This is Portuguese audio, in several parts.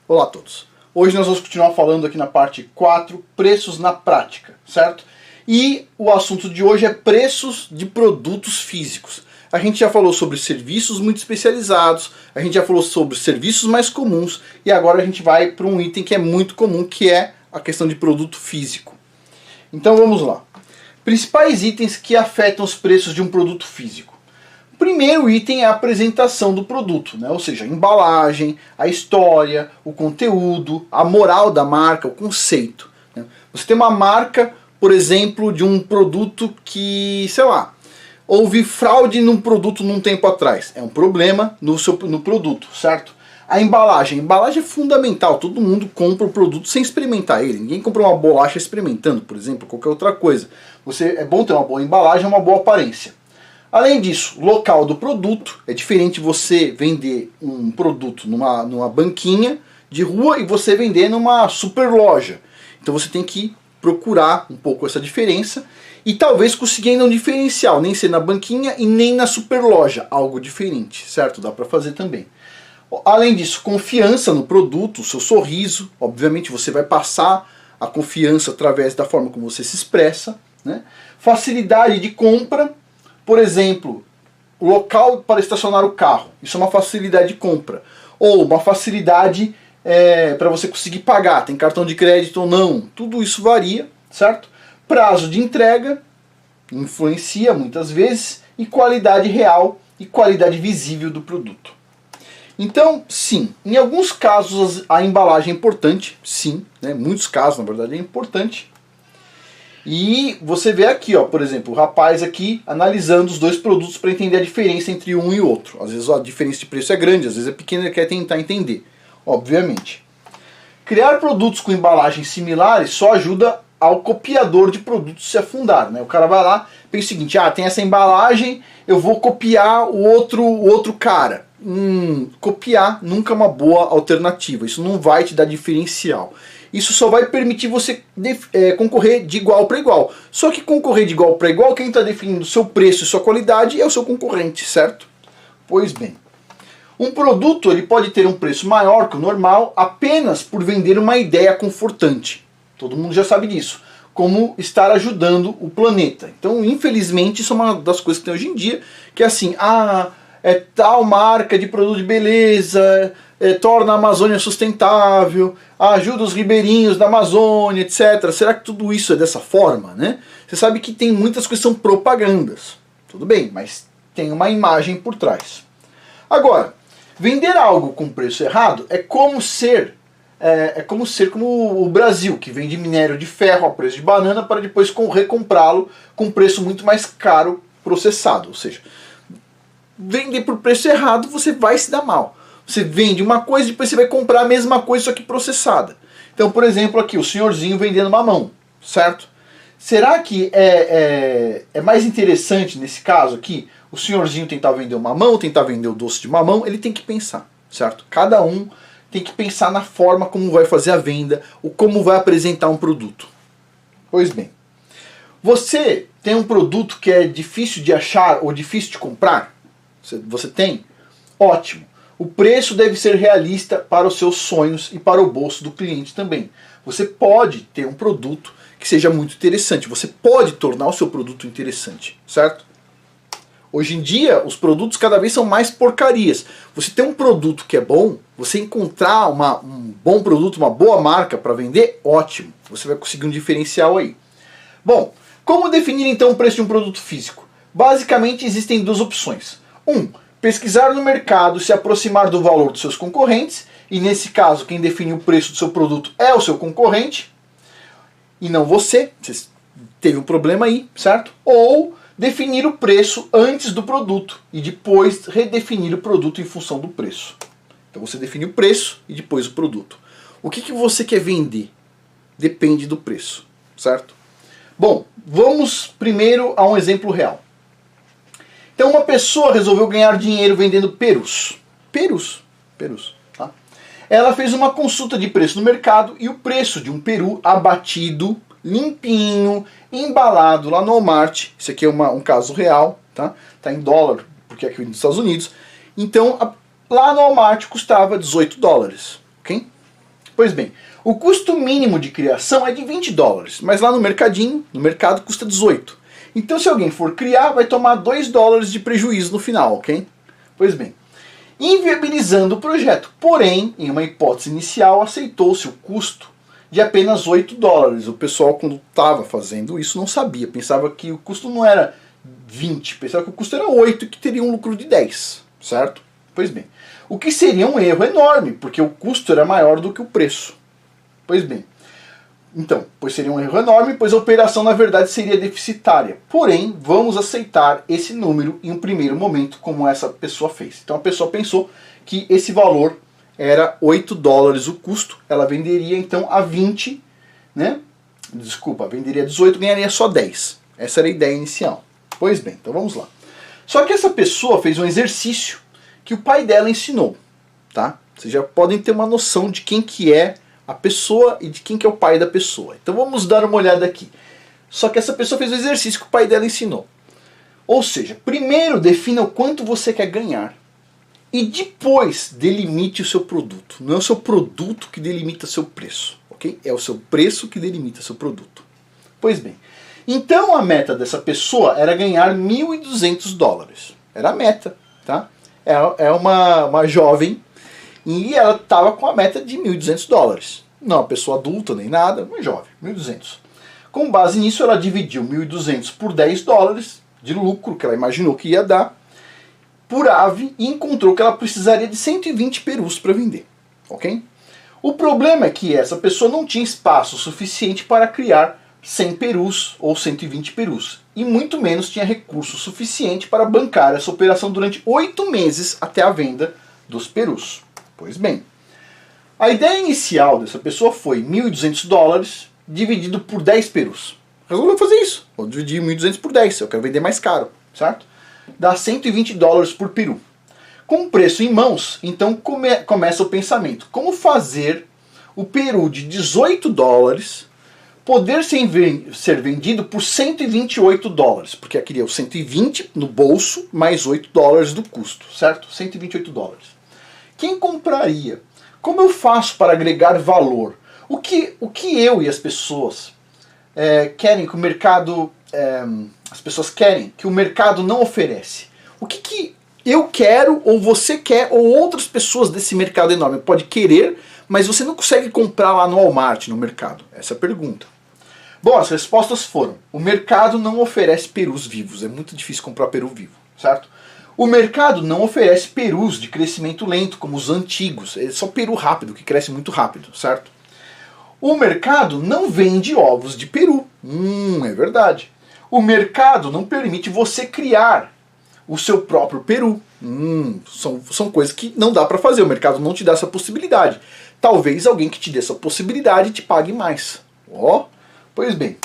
Olá a todos. Hoje nós vamos continuar falando aqui na parte 4, preços na prática, certo? E o assunto de hoje é preços de produtos físicos. A gente já falou sobre serviços muito especializados, a gente já falou sobre serviços mais comuns e agora a gente vai para um item que é muito comum, que é a questão de produto físico. Então vamos lá. Principais itens que afetam os preços de um produto físico. O primeiro item é a apresentação do produto, né? Ou seja, a embalagem, a história, o conteúdo, a moral da marca, o conceito, né? Você tem uma marca, por exemplo, de um produto que, sei lá, houve fraude num produto num tempo atrás. É um problema no produto, certo? A embalagem é fundamental, todo mundo compra o produto sem experimentar ele. Ninguém compra uma bolacha experimentando, por exemplo, qualquer outra coisa. É bom ter uma boa embalagem, uma boa aparência. Além disso, local do produto, é diferente você vender um produto numa banquinha de rua e você vender numa super loja. Então você tem que procurar um pouco essa diferença e talvez conseguir ainda um diferencial, nem ser na banquinha e nem na super loja, algo diferente, certo? Dá para fazer também. Além disso, confiança no produto, o seu sorriso, obviamente você vai passar a confiança através da forma como você se expressa, né? Facilidade de compra. Por exemplo, o local para estacionar o carro. Isso é uma facilidade de compra. Ou uma facilidade para você conseguir pagar. Tem cartão de crédito ou não. Tudo isso varia, certo? Prazo de entrega influencia muitas vezes. E qualidade real e qualidade visível do produto. Então, sim, em alguns casos a embalagem é importante. Sim, né? Muitos casos, na verdade, é importante. E você vê aqui, ó, por exemplo, o rapaz aqui analisando os dois produtos para entender a diferença entre um e outro. Às vezes a diferença de preço é grande, às vezes é pequena e ele quer tentar entender, obviamente. Criar produtos com embalagens similares só ajuda ao copiador de produtos se afundar, né? O cara vai lá, pensa o seguinte, tem essa embalagem, eu vou copiar o outro cara. Copiar nunca é uma boa alternativa, isso não vai te dar diferencial. Isso só vai permitir você concorrer de igual para igual. Só que concorrer de igual para igual, quem está definindo o seu preço e sua qualidade é o seu concorrente, certo? Pois bem, um produto ele pode ter um preço maior que o normal apenas por vender uma ideia confortante. Todo mundo já sabe disso. Como estar ajudando o planeta. Então, infelizmente, isso é uma das coisas que tem hoje em dia, que é assim, é tal marca de produto de beleza, torna a Amazônia sustentável, ajuda os ribeirinhos da Amazônia, etc. Será que tudo isso é dessa forma, né? Você sabe que tem muitas coisas que são propagandas. Tudo bem, mas tem uma imagem por trás. Agora, vender algo com preço errado é como como o Brasil, que vende minério de ferro a preço de banana para depois recomprá-lo com preço muito mais caro processado. Ou seja, vender por preço errado você vai se dar mal. Você vende uma coisa e depois você vai comprar a mesma coisa, só que processada. Então, por exemplo, aqui o senhorzinho vendendo mamão, certo? Será que é mais interessante nesse caso aqui o senhorzinho tentar vender o mamão, tentar vender o doce de mamão? Ele tem que pensar, certo? Cada um tem que pensar na forma como vai fazer a venda, ou como vai apresentar um produto. Pois bem, você tem um produto que é difícil de achar ou difícil de comprar? Você tem? Ótimo. O preço deve ser realista para os seus sonhos e para o bolso do cliente também. Você pode ter um produto que seja muito interessante. Você pode tornar o seu produto interessante, certo? Hoje em dia, os produtos cada vez são mais porcarias. Você tem um produto que é bom, você encontrar um bom produto, uma boa marca para vender, ótimo. Você vai conseguir um diferencial aí. Bom, como definir então o preço de um produto físico? Basicamente existem duas opções. Pesquisar no mercado, se aproximar do valor dos seus concorrentes, e nesse caso quem define o preço do seu produto é o seu concorrente, e não você teve um problema aí, certo? Ou definir o preço antes do produto, e depois redefinir o produto em função do preço. Então você define o preço e depois o produto. O que você quer vender? Depende do preço, certo? Bom, vamos primeiro a um exemplo real. Então uma pessoa resolveu ganhar dinheiro vendendo perus. Perus, tá? Ela fez uma consulta de preço no mercado e o preço de um peru abatido, limpinho, embalado lá no Walmart, isso aqui é um caso real, tá? Tá em dólar, porque é aqui nos Estados Unidos. Então lá no Walmart custava $18, ok? Pois bem, o custo mínimo de criação é de 20 dólares, mas lá no mercado custa 18. Então se alguém for criar, vai tomar 2 dólares de prejuízo no final, ok? Pois bem, inviabilizando o projeto. Porém, em uma hipótese inicial, aceitou-se o custo de apenas 8 dólares. O pessoal, quando estava fazendo isso, não sabia. Pensava que o custo não era 20, pensava que o custo era 8 e que teria um lucro de 10, certo? Pois bem, o que seria um erro enorme, porque o custo era maior do que o preço. Pois bem, então, pois seria um erro enorme, pois a operação na verdade seria deficitária. Porém, vamos aceitar esse número em um primeiro momento, como essa pessoa fez. Então a pessoa pensou que esse valor era 8 dólares o custo, ela venderia então a 20, né? Desculpa, venderia 18, ganharia só 10. Essa era a ideia inicial. Pois bem, então vamos lá. Só que essa pessoa fez um exercício que o pai dela ensinou, tá? Vocês já podem ter uma noção de quem que é a pessoa e de quem que é o pai da pessoa. Então vamos dar uma olhada aqui. Só que essa pessoa fez o exercício que o pai dela ensinou. Ou seja, primeiro defina o quanto você quer ganhar e depois delimite o seu produto. Não é o seu produto que delimita seu preço, ok? É o seu preço que delimita seu produto. Pois bem, então a meta dessa pessoa era ganhar 1.200 dólares. Era a meta, tá? É uma jovem e ela estava com a meta de 1.200 dólares. Não uma pessoa adulta nem nada, uma jovem, 1.200. Com base nisso, ela dividiu 1.200 por 10 dólares de lucro que ela imaginou que ia dar por ave e encontrou que ela precisaria de 120 perus para vender, ok? O problema é que essa pessoa não tinha espaço suficiente para criar 100 perus ou 120 perus e muito menos tinha recurso suficiente para bancar essa operação durante 8 meses até a venda dos perus. Pois bem, a ideia inicial dessa pessoa foi 1.200 dólares dividido por 10 perus. Resolveu fazer isso. Vou dividir 1.200 por 10, eu quero vender mais caro, certo? Dá 120 dólares por peru. Com o preço em mãos, então começa o pensamento. Como fazer o peru de 18 dólares poder ser vendido por 128 dólares? Porque eu queria os 120 no bolso, mais 8 dólares do custo, certo? 128 dólares. Quem compraria? Como eu faço para agregar valor? O que eu e as pessoas querem que o mercado... as pessoas querem que o mercado não oferece? O que eu quero, ou você quer, ou outras pessoas desse mercado enorme pode querer, mas você não consegue comprar lá no Walmart, no mercado? Essa é a pergunta. Bom, as respostas foram: o mercado não oferece perus vivos, é muito difícil comprar peru vivo, certo? O mercado não oferece perus de crescimento lento, como os antigos, é só peru rápido, que cresce muito rápido, certo? O mercado não vende ovos de peru, é verdade. O mercado não permite você criar o seu próprio peru, são coisas que não dá para fazer, o mercado não te dá essa possibilidade. Talvez alguém que te dê essa possibilidade te pague mais. Pois bem,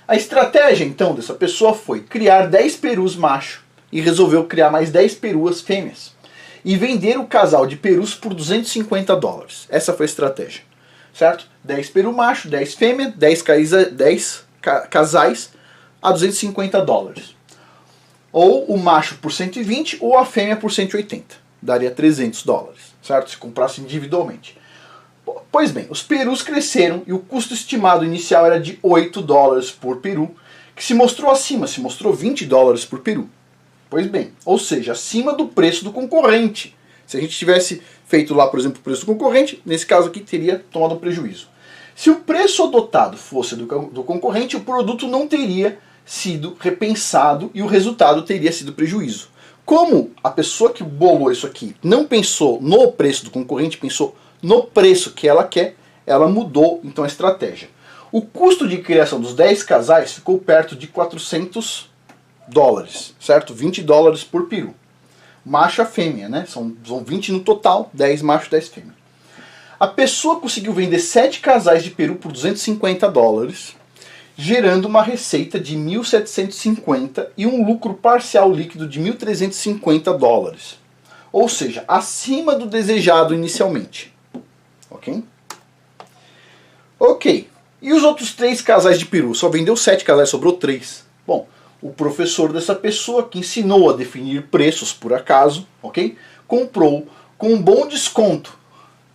a estratégia então dessa pessoa foi criar 10 perus macho e resolveu criar mais 10 peruas fêmeas e vender o casal de perus por 250 dólares. Essa foi a estratégia, certo? 10 peru macho, 10 fêmea, 10 casais a 250 dólares. Ou o macho por 120 ou a fêmea por 180. Daria 300 dólares, certo? Se comprasse individualmente. Pois bem, os perus cresceram e o custo estimado inicial era de 8 dólares por peru, que se mostrou acima, se mostrou 20 dólares por peru. Pois bem, ou seja, acima do preço do concorrente. Se a gente tivesse feito lá, por exemplo, o preço do concorrente, nesse caso aqui teria tomado um prejuízo. Se o preço adotado fosse do concorrente, o produto não teria sido repensado e o resultado teria sido prejuízo. Como a pessoa que bolou isso aqui não pensou no preço do concorrente, pensou no preço que ela quer, ela mudou então a estratégia. O custo de criação dos 10 casais ficou perto de 400 dólares, certo? 20 dólares por peru. Macho a fêmea, né? São 20 no total, 10 macho, 10 fêmea. A pessoa conseguiu vender 7 casais de peru por 250 dólares, gerando uma receita de 1.750 e um lucro parcial líquido de 1.350 dólares. Ou seja, acima do desejado inicialmente. Ok? Ok. E os outros 3 casais de peru? Só vendeu 7 casais, sobrou 3. Bom, o professor dessa pessoa, que ensinou a definir preços por acaso, ok? Comprou com um bom desconto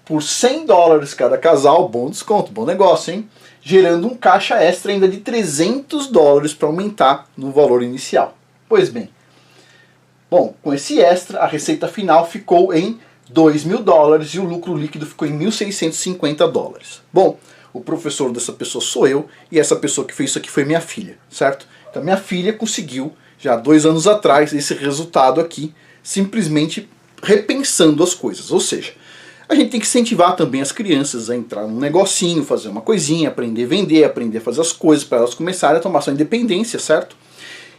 por $100 cada casal, bom desconto, bom negócio, hein? Gerando um caixa extra ainda de $300 para aumentar no valor inicial. Pois bem, bom, com esse extra, a receita final ficou em $2.000 e o lucro líquido ficou em $1.650. Bom, o professor dessa pessoa sou eu e essa pessoa que fez isso aqui foi minha filha, certo? Então minha filha conseguiu, já 2 anos atrás, esse resultado aqui, simplesmente repensando as coisas. Ou seja, a gente tem que incentivar também as crianças a entrar num negocinho, fazer uma coisinha, aprender a vender, aprender a fazer as coisas para elas começarem a tomar sua independência, certo?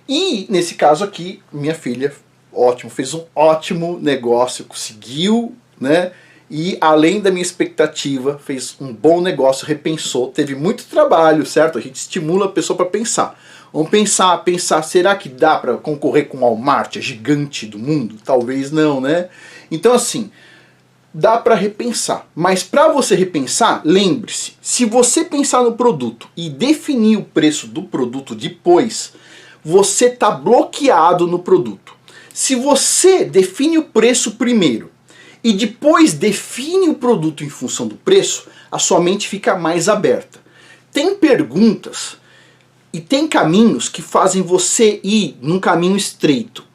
E nesse caso aqui, minha filha, ótimo, fez um ótimo negócio, conseguiu, né? E além da minha expectativa, fez um bom negócio, repensou, teve muito trabalho, certo? A gente estimula a pessoa para pensar. Vamos pensar, será que dá para concorrer com o Walmart, a gigante do mundo? Talvez não, né? Então assim, dá para repensar. Mas para você repensar, lembre-se, se você pensar no produto e definir o preço do produto depois, você está bloqueado no produto. Se você define o preço primeiro e depois define o produto em função do preço, a sua mente fica mais aberta. Tem perguntas e tem caminhos que fazem você ir num caminho estreito.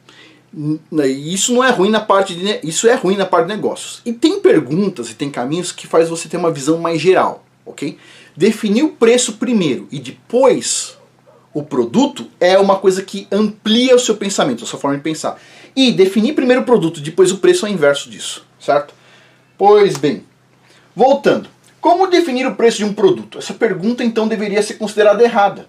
Isso não é ruim na parte de, isso é ruim na parte de negócios. E tem perguntas e tem caminhos que faz você ter uma visão mais geral, ok? Definir o preço primeiro e depois o produto é uma coisa que amplia o seu pensamento, a sua forma de pensar. E definir primeiro o produto, depois o preço é o inverso disso, certo? Pois bem, voltando. Como definir o preço de um produto? Essa pergunta então deveria ser considerada errada.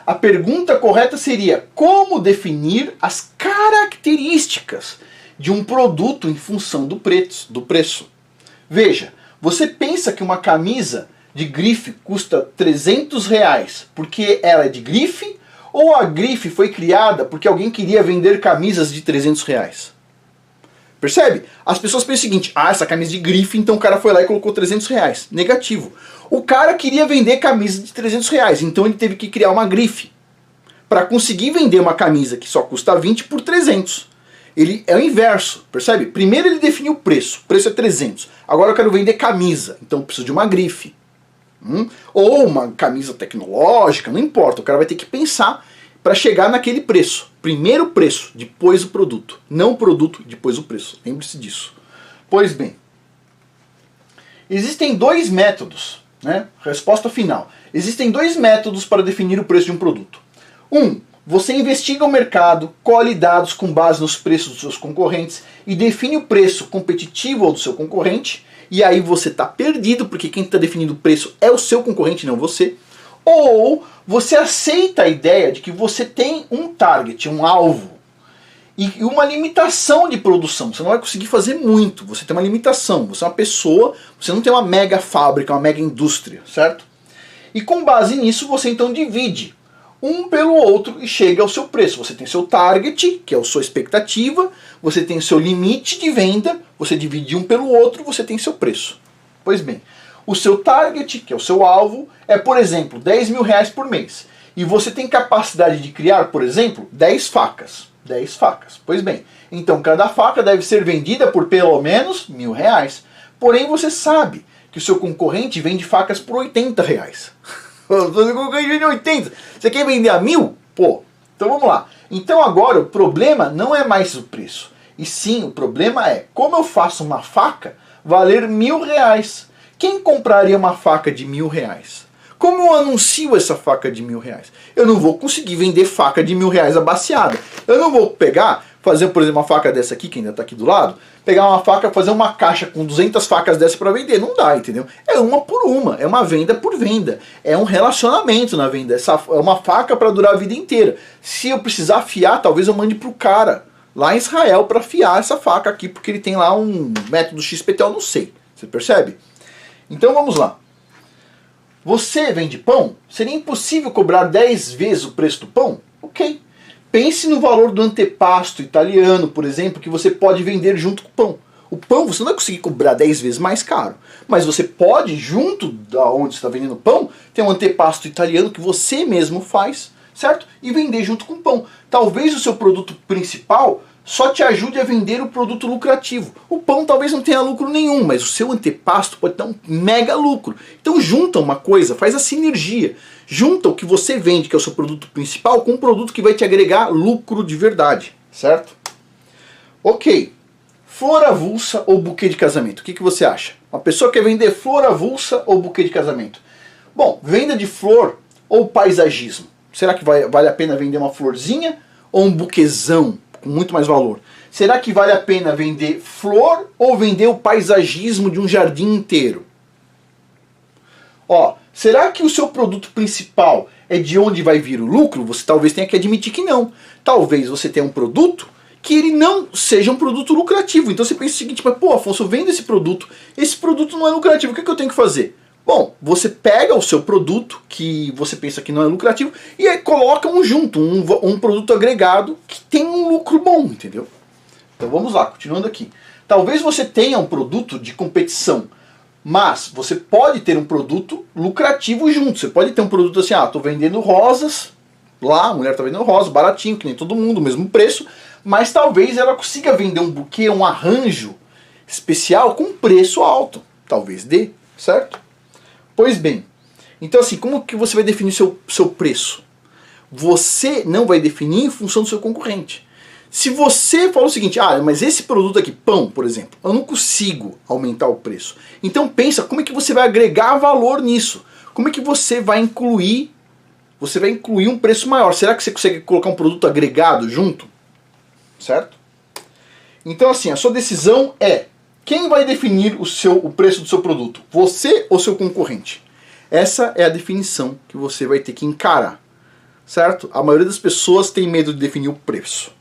A pergunta correta seria: como definir as características de um produto em função do preço? Veja, você pensa que uma camisa de grife custa R$300 porque ela é de grife, ou a grife foi criada porque alguém queria vender camisas de R$300? Percebe? As pessoas pensam o seguinte: ah, essa camisa de grife, então o cara foi lá e colocou R$300. Negativo. O cara queria vender camisa de R$300, então ele teve que criar uma grife para conseguir vender uma camisa que só custa 20 por 300. Ele é o inverso, percebe? Primeiro ele definiu o preço é 300. Agora eu quero vender camisa, então eu preciso de uma grife. Ou uma camisa tecnológica, não importa, o cara vai ter que pensar para chegar naquele preço. Primeiro o preço, depois o produto. Não o produto, depois o preço. Lembre-se disso. Pois bem, existem 2 métodos, né? Resposta final. Existem 2 métodos para definir o preço de um produto. Você investiga o mercado, colhe dados com base nos preços dos seus concorrentes e define o preço competitivo ao do seu concorrente. E aí você está perdido, porque quem está definindo o preço é o seu concorrente, não você. Ou você aceita a ideia de que você tem um target, um alvo, e uma limitação de produção. Você não vai conseguir fazer muito, você tem uma limitação. Você é uma pessoa, você não tem uma mega fábrica, uma mega indústria, certo? E com base nisso você então divide um pelo outro e chega ao seu preço. Você tem seu target, que é a sua expectativa, você tem seu limite de venda, você divide um pelo outro, você tem seu preço. Pois bem, o seu target, que é o seu alvo, é, por exemplo, R$10.000 por mês. E você tem capacidade de criar, por exemplo, 10 facas. 10 facas. Pois bem, então cada faca deve ser vendida por pelo menos R$1.000. Porém, você sabe que o seu concorrente vende facas por R$80. O seu concorrente vende 80. Você quer vender a 1.000? Pô, então vamos lá. Então agora o problema não é mais o preço. E sim, o problema é como eu faço uma faca valer R$1.000. Quem compraria uma faca de R$1.000? Como eu anuncio essa faca de R$1.000? Eu não vou conseguir vender faca de R$1.000 abaciada. Eu não vou pegar, fazer, por exemplo, uma faca dessa aqui, que ainda está aqui do lado, pegar uma faca, fazer uma caixa com 200 facas dessa para vender. Não dá, entendeu? É uma por uma, é uma venda por venda. É um relacionamento na venda. É uma faca para durar a vida inteira. Se eu precisar afiar, talvez eu mande pro cara lá em Israel para afiar essa faca aqui, porque ele tem lá um método XPTO, não sei. Você percebe? Então vamos lá. Você vende pão? Seria impossível cobrar 10 vezes o preço do pão? Ok. Pense no valor do antepasto italiano, por exemplo, que você pode vender junto com o pão. O pão você não vai conseguir cobrar 10 vezes mais caro, mas você pode, junto da onde você está vendendo pão, ter um antepasto italiano que você mesmo faz, certo? E vender junto com o pão. Talvez o seu produto principal só te ajude a vender o produto lucrativo. O pão talvez não tenha lucro nenhum, mas o seu antepasto pode ter um mega lucro. Então junta uma coisa, faz a sinergia. Junta o que você vende, que é o seu produto principal, com um produto que vai te agregar lucro de verdade, certo? Ok. Flor avulsa ou buquê de casamento? O que você acha? Uma pessoa quer vender flor avulsa ou buquê de casamento? Bom, venda de flor ou paisagismo? Será que vale a pena vender uma florzinha ou um buquezão com muito mais valor? Será que vale a pena vender flor ou vender o paisagismo de um jardim inteiro? Ó, será que o seu produto principal é de onde vai vir o lucro? Você talvez tenha que admitir que não. Talvez você tenha um produto que ele não seja um produto lucrativo. Então você pensa o seguinte, mas pô, Afonso, eu vendo esse produto não é lucrativo, o que eu tenho que fazer? Bom, você pega o seu produto, que você pensa que não é lucrativo, e aí coloca um produto agregado que tem um lucro bom, entendeu? Então vamos lá, continuando aqui. Talvez você tenha um produto de competição, mas você pode ter um produto lucrativo junto. Você pode ter um produto assim, tô vendendo rosas, lá a mulher tá vendendo rosas, baratinho, que nem todo mundo, o mesmo preço, mas talvez ela consiga vender um buquê, um arranjo especial com preço alto. Talvez dê, certo? Pois bem, então assim, como que você vai definir seu preço? Você não vai definir em função do seu concorrente. Se você fala o seguinte, mas esse produto aqui, pão, por exemplo, eu não consigo aumentar o preço. Então pensa, como é que você vai agregar valor nisso? Como é que você vai incluir um preço maior? Será que você consegue colocar um produto agregado junto? Certo? Então assim, a sua decisão é: quem vai definir o preço do seu produto? Você ou seu concorrente? Essa é a definição que você vai ter que encarar. Certo? A maioria das pessoas tem medo de definir o preço.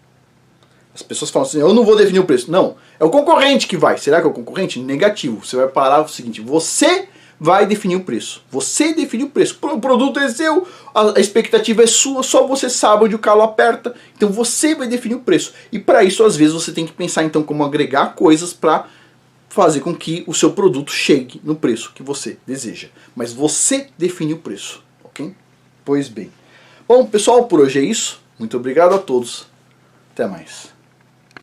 As pessoas falam assim, eu não vou definir o preço. Não, é o concorrente que vai. Será que é o concorrente? Negativo. Você vai parar o seguinte, você vai definir o preço. Você define o preço. O produto é seu, a expectativa é sua, só você sabe onde o calo aperta. Então você vai definir o preço. E para isso, às vezes, você tem que pensar então como agregar coisas para fazer com que o seu produto chegue no preço que você deseja. Mas você define o preço, ok? Pois bem. Bom, pessoal, por hoje é isso. Muito obrigado a todos. Até mais.